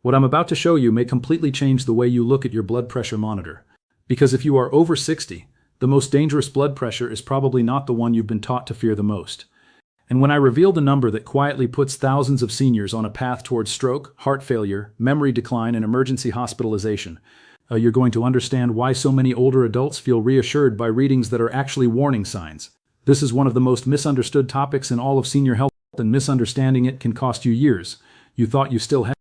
What I'm about to show you may completely change the way you look at your blood pressure monitor. Because if you are over 60, the most dangerous blood pressure is probably not the one you've been taught to fear the most. And when I reveal the number that quietly puts thousands of seniors on a path towards stroke, heart failure, memory decline, and emergency hospitalization, you're going to understand why so many older adults feel reassured by readings that are actually warning signs. This is one of the most misunderstood topics in all of senior health, and misunderstanding it can cost you years. You thought you still had.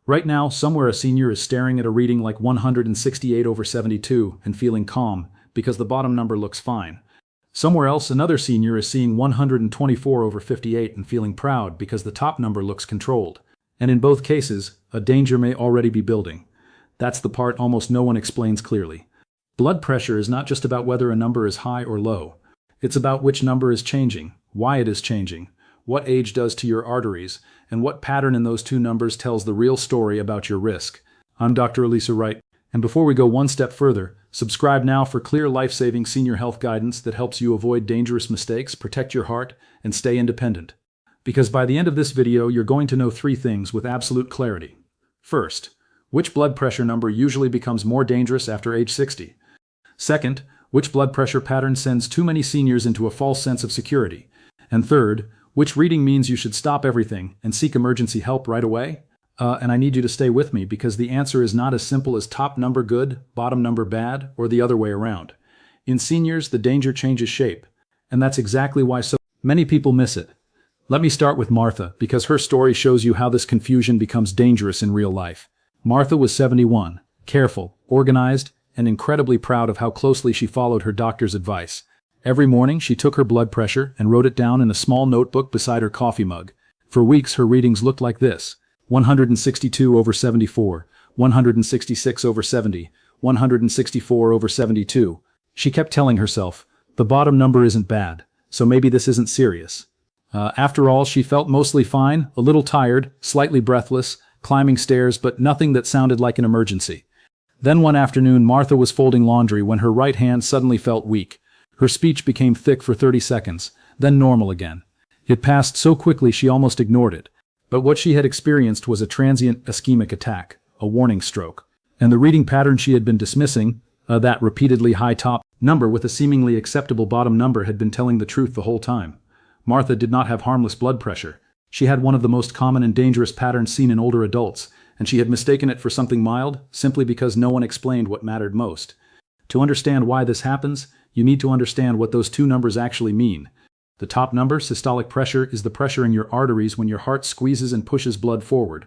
Right now, somewhere a senior is staring at a reading like 168/72 and feeling calm because the bottom number looks fine. Somewhere else, another senior is seeing 124/58 and feeling proud because the top number looks controlled. And in both cases, a danger may already be building. That's the part almost no one explains clearly. Blood pressure is not just about whether a number is high or low. It's about which number is changing, why it is changing, what age does to your arteries, and what pattern in those two numbers tells the real story about your risk. I'm Dr. Elisa Wright, and before we go one step further, subscribe now for clear life-saving senior health guidance that helps you avoid dangerous mistakes, protect your heart, and stay independent. Because by the end of this video, you're going to know three things with absolute clarity. First, which blood pressure number usually becomes more dangerous after age 60? Second, which blood pressure pattern sends too many seniors into a false sense of security? And third, which reading means you should stop everything and seek emergency help right away? And I need you to stay with me because the answer is not as simple as top number good, bottom number bad, or the other way around. In seniors, the danger changes shape, and that's exactly why so many people miss it. Let me start with Martha, because her story shows you how this confusion becomes dangerous in real life. Martha was 71, careful, organized, and incredibly proud of how closely she followed her doctor's advice. Every morning, she took her blood pressure and wrote it down in a small notebook beside her coffee mug. For weeks, her readings looked like this: 162/74, 166/70, 164/72. She kept telling herself, the bottom number isn't bad, so maybe this isn't serious. After all, she felt mostly fine, a little tired, slightly breathless, climbing stairs, but nothing that sounded like an emergency. Then one afternoon, Martha was folding laundry when her right hand suddenly felt weak. Her speech became thick for 30 seconds, then normal again. It passed so quickly she almost ignored it. But what she had experienced was a transient ischemic attack, a warning stroke. And the reading pattern she had been dismissing, that repeatedly high top number with a seemingly acceptable bottom number, had been telling the truth the whole time. Martha did not have harmless blood pressure. She had one of the most common and dangerous patterns seen in older adults, and she had mistaken it for something mild simply because no one explained what mattered most. To understand why this happens, you need to understand what those two numbers actually mean. The top number, systolic pressure, is the pressure in your arteries when your heart squeezes and pushes blood forward.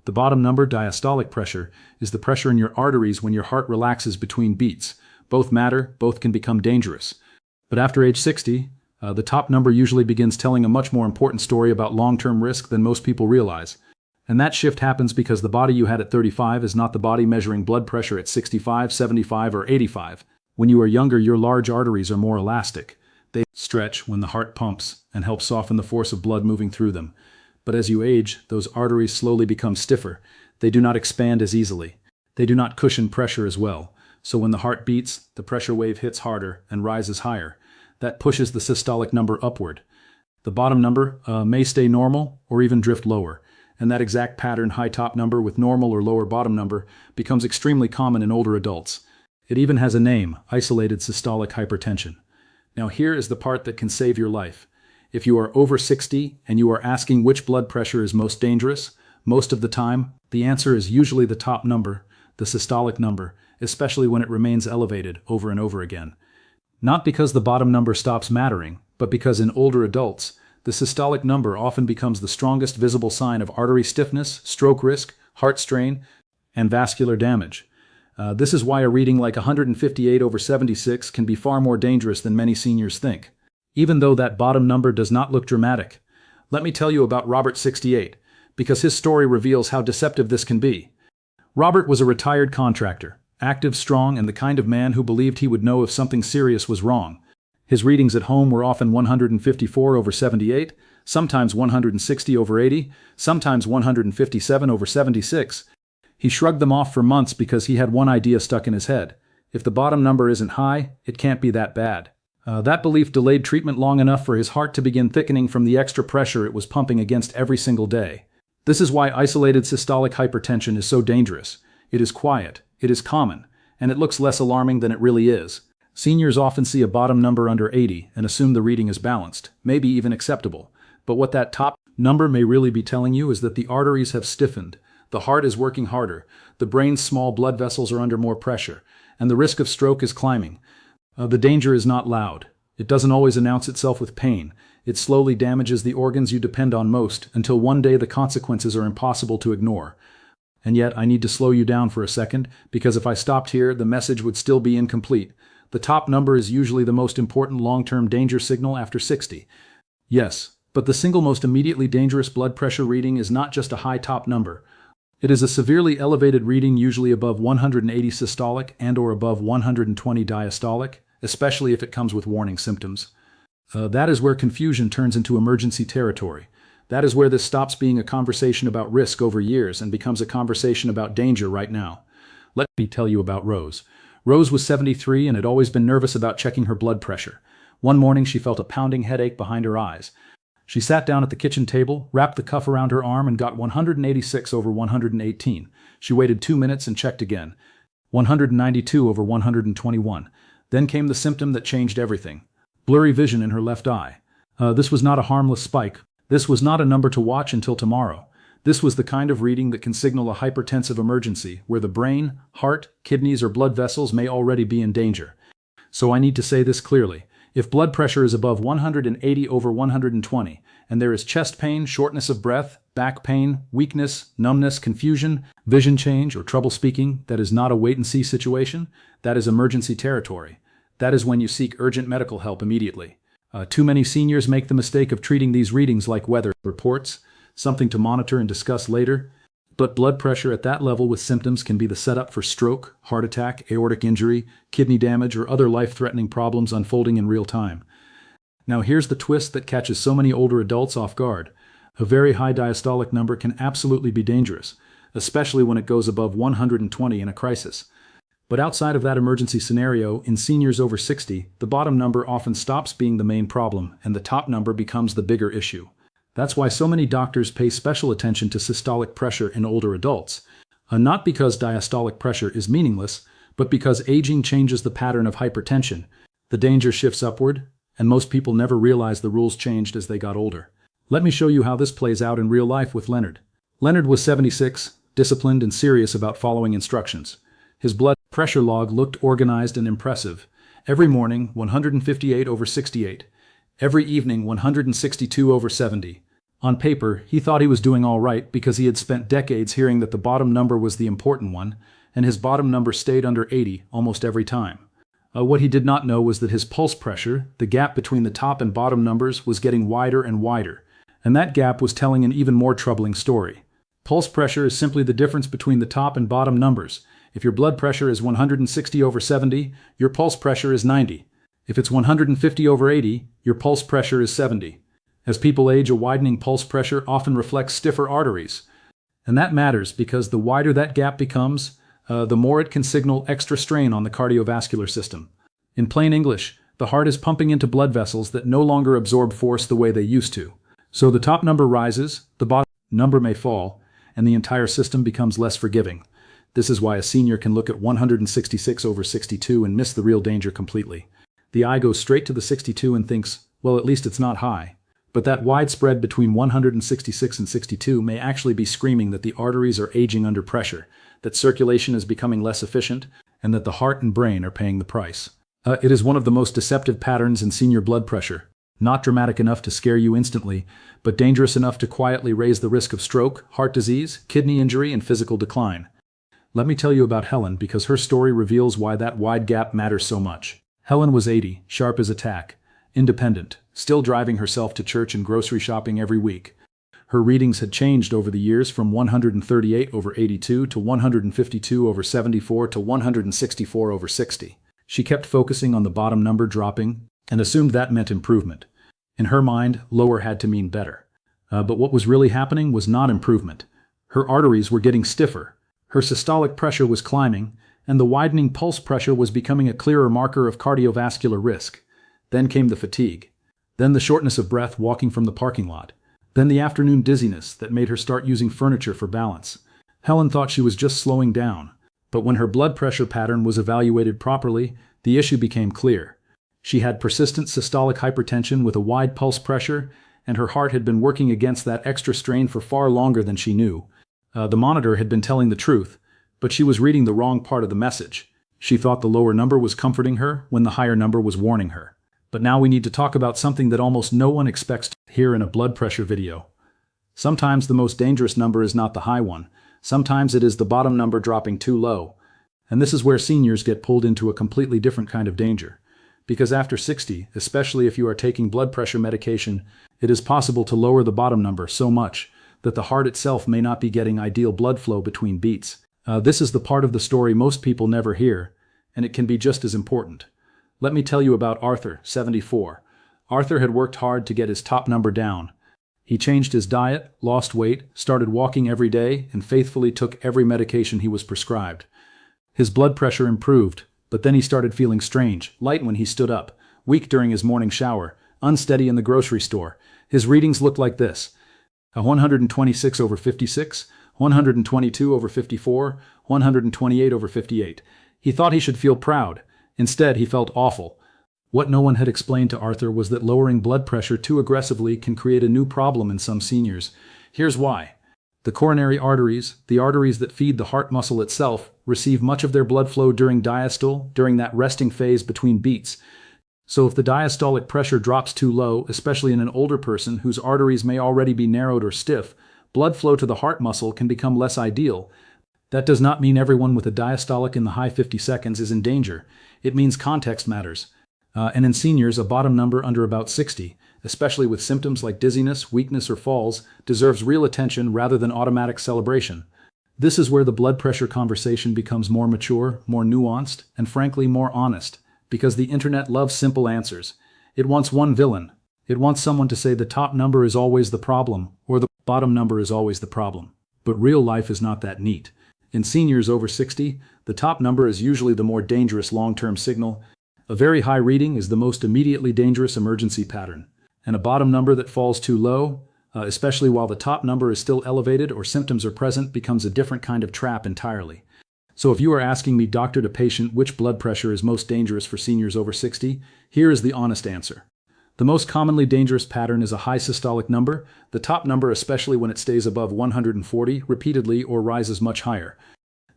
The bottom number, diastolic pressure, is the pressure in your arteries when your heart relaxes between beats. Both matter, both can become dangerous. But after age 60, the top number usually begins telling a much more important story about long-term risk than most people realize. And that shift happens because the body you had at 35 is not the body measuring blood pressure at 65, 75, or 85. When you are younger, your large arteries are more elastic. They stretch when the heart pumps and help soften the force of blood moving through them. But as you age, those arteries slowly become stiffer. They do not expand as easily. They do not cushion pressure as well. So when the heart beats, the pressure wave hits harder and rises higher. That pushes the systolic number upward. The bottom number may stay normal or even drift lower. And that exact pattern, high top number with normal or lower bottom number, becomes extremely common in older adults. It even has a name: isolated systolic hypertension. Now here is the part that can save your life. If you are over 60 and you are asking which blood pressure is most dangerous, most of the time, the answer is usually the top number, the systolic number, especially when it remains elevated over and over again. Not because the bottom number stops mattering, but because in older adults, the systolic number often becomes the strongest visible sign of artery stiffness, stroke risk, heart strain, and vascular damage. This is why a reading like 158/76 can be far more dangerous than many seniors think. Even though that bottom number does not look dramatic. Let me tell you about Robert, 68, because his story reveals how deceptive this can be. Robert was a retired contractor, active, strong, and the kind of man who believed he would know if something serious was wrong. His readings at home were often 154/78, sometimes 160/80, sometimes 157/76. He shrugged them off for months because he had one idea stuck in his head: if the bottom number isn't high, it can't be that bad. That belief delayed treatment long enough for his heart to begin thickening from the extra pressure it was pumping against every single day. This is why isolated systolic hypertension is so dangerous. It is quiet, it is common, and it looks less alarming than it really is. Seniors often see a bottom number under 80 and assume the reading is balanced, maybe even acceptable. But what that top number may really be telling you is that the arteries have stiffened, the heart is working harder, the brain's small blood vessels are under more pressure, and the risk of stroke is climbing. The danger is not loud. It doesn't always announce itself with pain. It slowly damages the organs you depend on most until one day the consequences are impossible to ignore. And yet, I need to slow you down for a second, because if I stopped here, the message would still be incomplete. The top number is usually the most important long-term danger signal after 60. Yes, but the single most immediately dangerous blood pressure reading is not just a high top number. It is a severely elevated reading, usually above 180 systolic and/or above 120 diastolic, especially if it comes with warning symptoms. That is where confusion turns into emergency territory. That is where this stops being a conversation about risk over years and becomes a conversation about danger right now. Let me tell you about Rose. Rose was 73 and had always been nervous about checking her blood pressure. One morning she felt a pounding headache behind her eyes. She sat down at the kitchen table, wrapped the cuff around her arm, and got 186 over 118. She waited 2 minutes and checked again. 192 over 121. Then came the symptom that changed everything. Blurry vision in her left eye. This was not a harmless spike. This was not a number to watch until tomorrow. This was the kind of reading that can signal a hypertensive emergency, where the brain, heart, kidneys, or blood vessels may already be in danger. So I need to say this clearly. If blood pressure is above 180 over 120, and there is chest pain, shortness of breath, back pain, weakness, numbness, confusion, vision change, or trouble speaking, that is not a wait-and-see situation. That is emergency territory. That is when you seek urgent medical help immediately. Too many seniors make the mistake of treating these readings like weather reports, something to monitor and discuss later. But blood pressure at that level with symptoms can be the setup for stroke, heart attack, aortic injury, kidney damage, or other life-threatening problems unfolding in real time. Now here's the twist that catches so many older adults off guard. A very high diastolic number can absolutely be dangerous, especially when it goes above 120 in a crisis. But outside of that emergency scenario, in seniors over 60, the bottom number often stops being the main problem, and the top number becomes the bigger issue. That's why so many doctors pay special attention to systolic pressure in older adults. Not because diastolic pressure is meaningless, but because aging changes the pattern of hypertension. The danger shifts upward, and most people never realize the rules changed as they got older. Let me show you how this plays out in real life with Leonard. Leonard was 76, disciplined and serious about following instructions. His blood pressure log looked organized and impressive. Every morning, 158 over 68. Every evening, 162 over 70. On paper, he thought he was doing all right because he had spent decades hearing that the bottom number was the important one, and his bottom number stayed under 80 almost every time. What he did not know was that his pulse pressure, the gap between the top and bottom numbers, was getting wider and wider, and that gap was telling an even more troubling story. Pulse pressure is simply the difference between the top and bottom numbers. If your blood pressure is 160 over 70, your pulse pressure is 90. If it's 150 over 80, your pulse pressure is 70. As people age, a widening pulse pressure often reflects stiffer arteries. And that matters because the wider that gap becomes, the more it can signal extra strain on the cardiovascular system. In plain English, the heart is pumping into blood vessels that no longer absorb force the way they used to. So the top number rises, the bottom number may fall, and the entire system becomes less forgiving. This is why a senior can look at 166 over 62 and miss the real danger completely. The eye goes straight to the 62 and thinks, well, at least it's not high. But that wide spread between 166 and 62 may actually be screaming that the arteries are aging under pressure, that circulation is becoming less efficient, and that the heart and brain are paying the price. It is one of the most deceptive patterns in senior blood pressure. Not dramatic enough to scare you instantly, but dangerous enough to quietly raise the risk of stroke, heart disease, kidney injury, and physical decline. Let me tell you about Helen because her story reveals why that wide gap matters so much. Helen was 80, sharp as a tack, independent, still driving herself to church and grocery shopping every week. Her readings had changed over the years from 138 over 82 to 152 over 74 to 164 over 60. She kept focusing on the bottom number dropping and assumed that meant improvement. In her mind, lower had to mean better. But what was really happening was not improvement. Her arteries were getting stiffer, her systolic pressure was climbing, and the widening pulse pressure was becoming a clearer marker of cardiovascular risk. Then came the fatigue. Then the shortness of breath walking from the parking lot. Then the afternoon dizziness that made her start using furniture for balance. Helen thought she was just slowing down, but when her blood pressure pattern was evaluated properly, the issue became clear. She had persistent systolic hypertension with a wide pulse pressure, and her heart had been working against that extra strain for far longer than she knew. The monitor had been telling the truth, but she was reading the wrong part of the message. She thought the lower number was comforting her when the higher number was warning her. But now we need to talk about something that almost no one expects to hear in a blood pressure video. Sometimes the most dangerous number is not the high one. Sometimes it is the bottom number dropping too low. And this is where seniors get pulled into a completely different kind of danger. Because after 60, especially if you are taking blood pressure medication, it is possible to lower the bottom number so much that the heart itself may not be getting ideal blood flow between beats. This is the part of the story most people never hear, and it can be just as important. Let me tell you about Arthur, 74. Arthur had worked hard to get his top number down. He changed his diet, lost weight, started walking every day, and faithfully took every medication he was prescribed. His blood pressure improved, but then he started feeling strange, light when he stood up, weak during his morning shower, unsteady in the grocery store. His readings looked like this: 126/56, 122/54, 128/58. He thought he should feel proud. Instead, he felt awful. What no one had explained to Arthur was that lowering blood pressure too aggressively can create a new problem in some seniors. Here's why. The coronary arteries, the arteries that feed the heart muscle itself, receive much of their blood flow during diastole, during that resting phase between beats. So if the diastolic pressure drops too low, especially in an older person whose arteries may already be narrowed or stiff, blood flow to the heart muscle can become less ideal. That does not mean everyone with a diastolic in the high 50 seconds is in danger. It means context matters. And in seniors, a bottom number under about 60, especially with symptoms like dizziness, weakness, or falls, deserves real attention rather than automatic celebration. This is where the blood pressure conversation becomes more mature, more nuanced, and frankly more honest, because the internet loves simple answers. It wants one villain. It wants someone to say the top number is always the problem, or the bottom number is always the problem. But real life is not that neat. In seniors over 60, the top number is usually the more dangerous long-term signal. A very high reading is the most immediately dangerous emergency pattern. And a bottom number that falls too low, especially while the top number is still elevated or symptoms are present, becomes a different kind of trap entirely. So if you are asking me, doctor to patient, which blood pressure is most dangerous for seniors over 60, here is the honest answer. The most commonly dangerous pattern is a high systolic number, the top number especially when it stays above 140 repeatedly or rises much higher.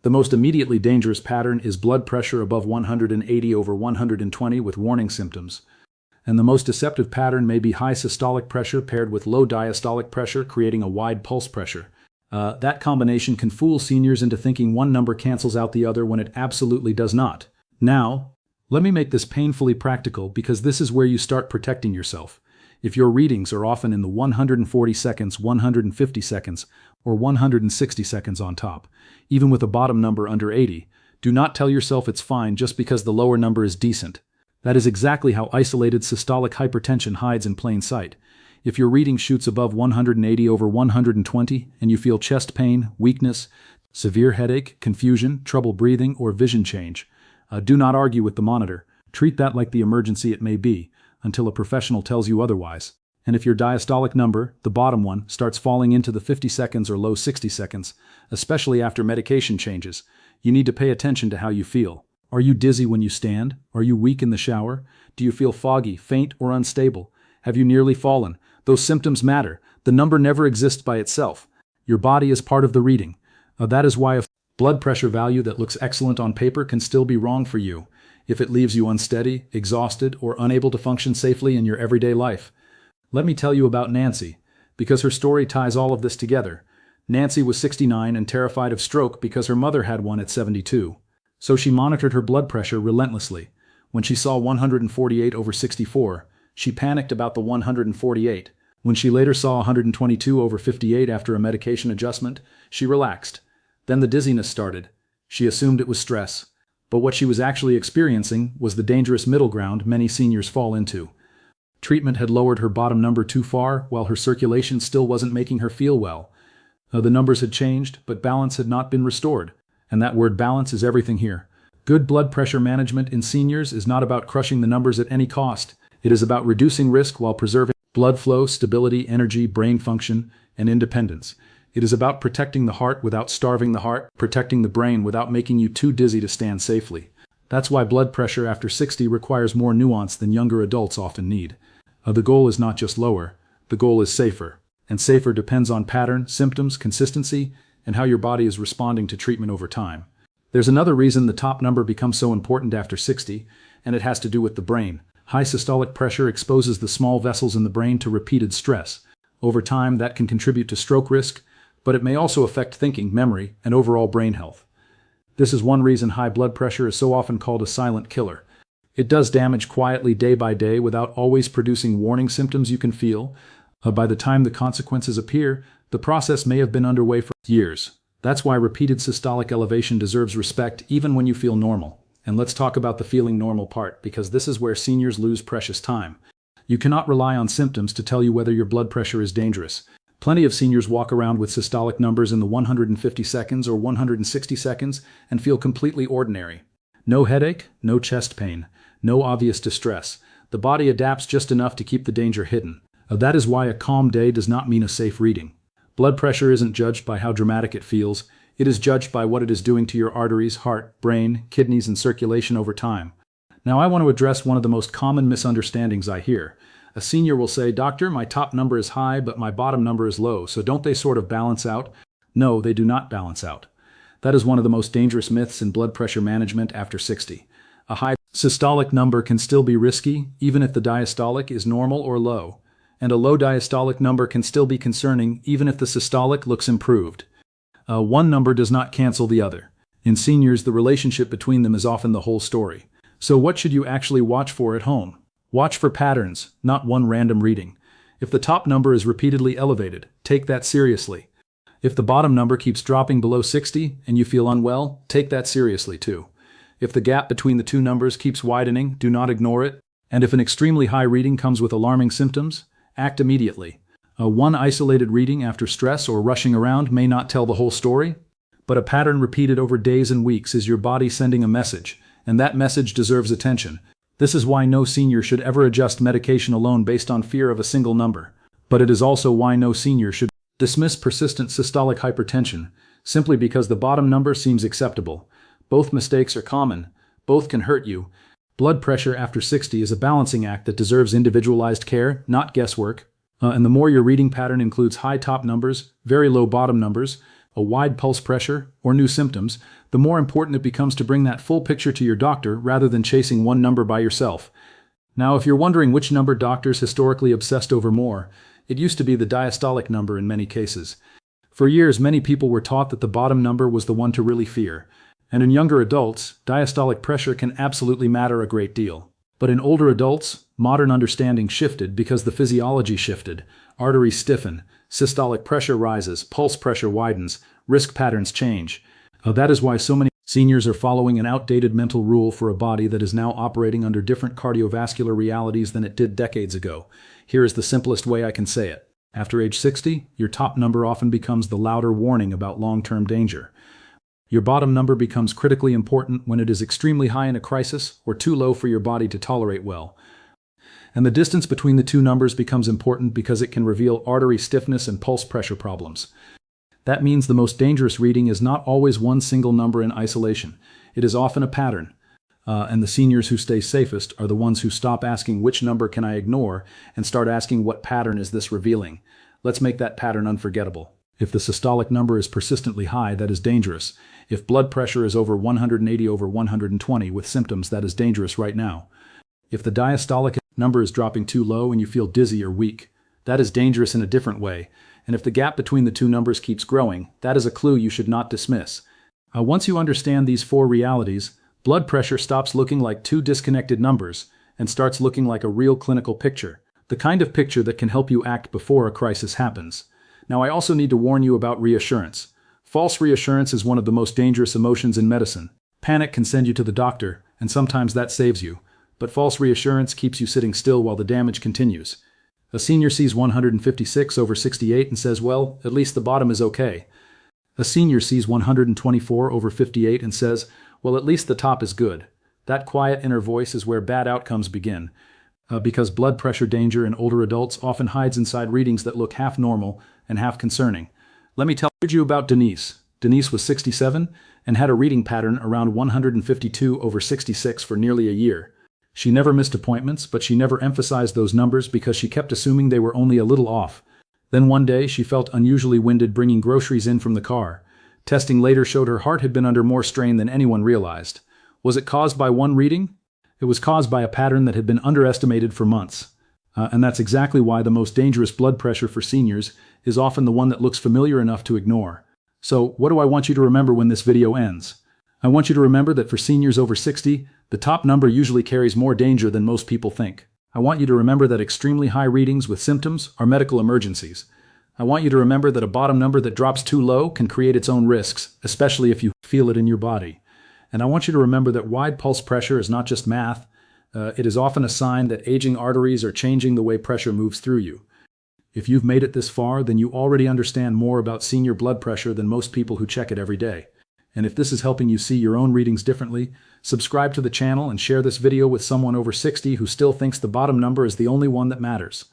The most immediately dangerous pattern is blood pressure above 180/120 with warning symptoms. And the most deceptive pattern may be high systolic pressure paired with low diastolic pressure, creating a wide pulse pressure. That combination can fool seniors into thinking one number cancels out the other when it absolutely does not. Now, let me make this painfully practical because this is where you start protecting yourself. If your readings are often in the 140 seconds, 150 seconds, or 160 seconds on top, even with a bottom number under 80, do not tell yourself it's fine just because the lower number is decent. That is exactly how isolated systolic hypertension hides in plain sight. If your reading shoots above 180/120 and you feel chest pain, weakness, severe headache, confusion, trouble breathing, or vision change, do not argue with the monitor. Treat that like the emergency it may be, until a professional tells you otherwise. And if your diastolic number, the bottom one, starts falling into the 50 seconds or low 60 seconds, especially after medication changes, you need to pay attention to how you feel. Are you dizzy when you stand? Are you weak in the shower? Do you feel foggy, faint, or unstable? Have you nearly fallen? Those symptoms matter. The number never exists by itself. Your body is part of the reading. That is why a blood pressure value that looks excellent on paper can still be wrong for you if it leaves you unsteady, exhausted, or unable to function safely in your everyday life. Let me tell you about Nancy, because her story ties all of this together. Nancy was 69 and terrified of stroke because her mother had one at 72. So she monitored her blood pressure relentlessly. When she saw 148/64, she panicked about the 148. When she later saw 122/58 after a medication adjustment, she relaxed. Then the dizziness started. She assumed it was stress. But what she was actually experiencing was the dangerous middle ground many seniors fall into. Treatment had lowered her bottom number too far, while her circulation still wasn't making her feel well. The numbers had changed, but balance had not been restored. And that word balance is everything here. Good blood pressure management in seniors is not about crushing the numbers at any cost. It is about reducing risk while preserving Blood flow, stability, energy, brain function, and independence. It is about protecting the heart without starving the heart, protecting the brain without making you too dizzy to stand safely. That's why blood pressure after 60 requires more nuance than younger adults often need. The goal is not just lower, the goal is safer. And safer depends on pattern, symptoms, consistency, and how your body is responding to treatment over time. There's another reason the top number becomes so important after 60, and it has to do with the brain. High systolic pressure exposes the small vessels in the brain to repeated stress. Over time, that can contribute to stroke risk, but it may also affect thinking, memory, and overall brain health. This is one reason high blood pressure is so often called a silent killer. It does damage quietly day by day without always producing warning symptoms you can feel. By the time the consequences appear, the process may have been underway for years. That's why repeated systolic elevation deserves respect even when you feel normal. And let's talk about the feeling normal part, because this is where seniors lose precious time. You cannot rely on symptoms to tell you whether your blood pressure is dangerous. Plenty of seniors walk around with systolic numbers in the 150 seconds or 160 seconds and feel completely ordinary. No headache, no chest pain, no obvious distress. The body adapts just enough to keep the danger hidden. That is why a calm day does not mean a safe reading. Blood pressure isn't judged by how dramatic it feels. It is judged by what it is doing to your arteries, heart, brain, kidneys, and circulation over time. Now I want to address one of the most common misunderstandings I hear. A senior will say, "Doctor, my top number is high, but my bottom number is low, so don't they sort of balance out?" No, they do not balance out. That is one of the most dangerous myths in blood pressure management after 60. A high systolic number can still be risky, even if the diastolic is normal or low. And a low diastolic number can still be concerning, even if the systolic looks improved. One number does not cancel the other. In seniors, the relationship between them is often the whole story. So what should you actually watch for at home? Watch for patterns, not one random reading. If the top number is repeatedly elevated, take that seriously. If the bottom number keeps dropping below 60 and you feel unwell, take that seriously too. If the gap between the two numbers keeps widening, do not ignore it. And if an extremely high reading comes with alarming symptoms, act immediately. One isolated reading after stress or rushing around may not tell the whole story, but a pattern repeated over days and weeks is your body sending a message, and that message deserves attention. This is why no senior should ever adjust medication alone based on fear of a single number. But it is also why no senior should dismiss persistent systolic hypertension simply because the bottom number seems acceptable. Both mistakes are common. Both can hurt you. Blood pressure after 60 is a balancing act that deserves individualized care, not guesswork. And the more your reading pattern includes high top numbers, very low bottom numbers, a wide pulse pressure, or new symptoms, the more important it becomes to bring that full picture to your doctor rather than chasing one number by yourself. Now, if you're wondering which number doctors historically obsessed over more, it used to be the diastolic number in many cases. For years, many people were taught that the bottom number was the one to really fear. And in younger adults, diastolic pressure can absolutely matter a great deal. But in older adults, modern understanding shifted because the physiology shifted. Arteries stiffen, systolic pressure rises, pulse pressure widens, risk patterns change. That is why so many seniors are following an outdated mental rule for a body that is now operating under different cardiovascular realities than it did decades ago. Here is the simplest way I can say it. After age 60, your top number often becomes the louder warning about long-term danger. Your bottom number becomes critically important when it is extremely high in a crisis or too low for your body to tolerate well. And the distance between the two numbers becomes important because it can reveal artery stiffness and pulse pressure problems. That means the most dangerous reading is not always one single number in isolation. It is often a pattern. And the seniors who stay safest are the ones who stop asking which number can I ignore and start asking what pattern is this revealing. Let's make that pattern unforgettable. If the systolic number is persistently high, that is dangerous. If blood pressure is over 180 over 120 with symptoms, that is dangerous right now. If the diastolic number is dropping too low and you feel dizzy or weak, that is dangerous in a different way. And if the gap between the two numbers keeps growing, that is a clue you should not dismiss. Once you understand these four realities, blood pressure stops looking like two disconnected numbers and starts looking like a real clinical picture, the kind of picture that can help you act before a crisis happens. Now, I also need to warn you about reassurance. False reassurance is one of the most dangerous emotions in medicine. Panic can send you to the doctor, and sometimes that saves you. But false reassurance keeps you sitting still while the damage continues. A senior sees 156 over 68 and says, well, at least the bottom is okay. A senior sees 124 over 58 and says, well, at least the top is good. That quiet inner voice is where bad outcomes begin. because blood pressure danger in older adults often hides inside readings that look half normal and half concerning. Let me tell you about Denise. Denise was 67 and had a reading pattern around 152/66 for nearly a year. She never missed appointments, but she never emphasized those numbers because she kept assuming they were only a little off. Then one day, she felt unusually winded bringing groceries in from the car. Testing later showed her heart had been under more strain than anyone realized. Was it caused by one reading? It was caused by a pattern that had been underestimated for months. And that's exactly why the most dangerous blood pressure for seniors is often the one that looks familiar enough to ignore. So, what do I want you to remember when this video ends? I want you to remember that for seniors over 60, the top number usually carries more danger than most people think. I want you to remember that extremely high readings with symptoms are medical emergencies. I want you to remember that a bottom number that drops too low can create its own risks, especially if you feel it in your body. And I want you to remember that wide pulse pressure is not just math. It is often a sign that aging arteries are changing the way pressure moves through you. If you've made it this far, then you already understand more about senior blood pressure than most people who check it every day. And if this is helping you see your own readings differently, subscribe to the channel and share this video with someone over 60 who still thinks the bottom number is the only one that matters.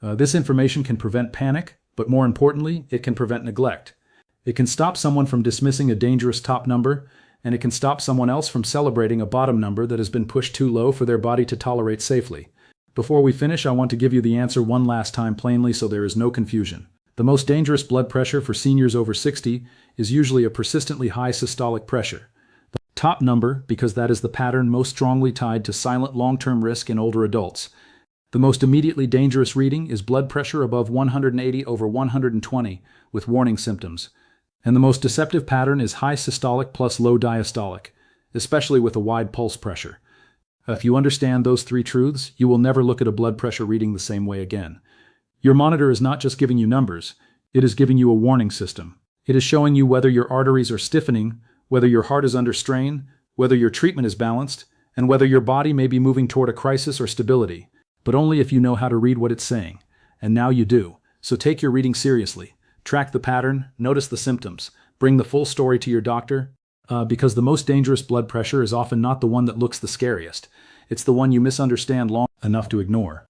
This information can prevent panic, but more importantly, it can prevent neglect. It can stop someone from dismissing a dangerous top number, and it can stop someone else from celebrating a bottom number that has been pushed too low for their body to tolerate safely. Before we finish, I want to give you the answer one last time plainly so there is no confusion. The most dangerous blood pressure for seniors over 60 is usually a persistently high systolic pressure. The top number, because that is the pattern most strongly tied to silent long-term risk in older adults. The most immediately dangerous reading is blood pressure above 180/120 with warning symptoms. And the most deceptive pattern is high systolic plus low diastolic, especially with a wide pulse pressure. If you understand those three truths, you will never look at a blood pressure reading the same way again. Your monitor is not just giving you numbers, it is giving you a warning system. It is showing you whether your arteries are stiffening, whether your heart is under strain, whether your treatment is balanced, and whether your body may be moving toward a crisis or stability, but only if you know how to read what it's saying. And now you do. So take your reading seriously. Track the pattern, notice the symptoms, bring the full story to your doctor, because the most dangerous blood pressure is often not the one that looks the scariest. It's the one you misunderstand long enough to ignore.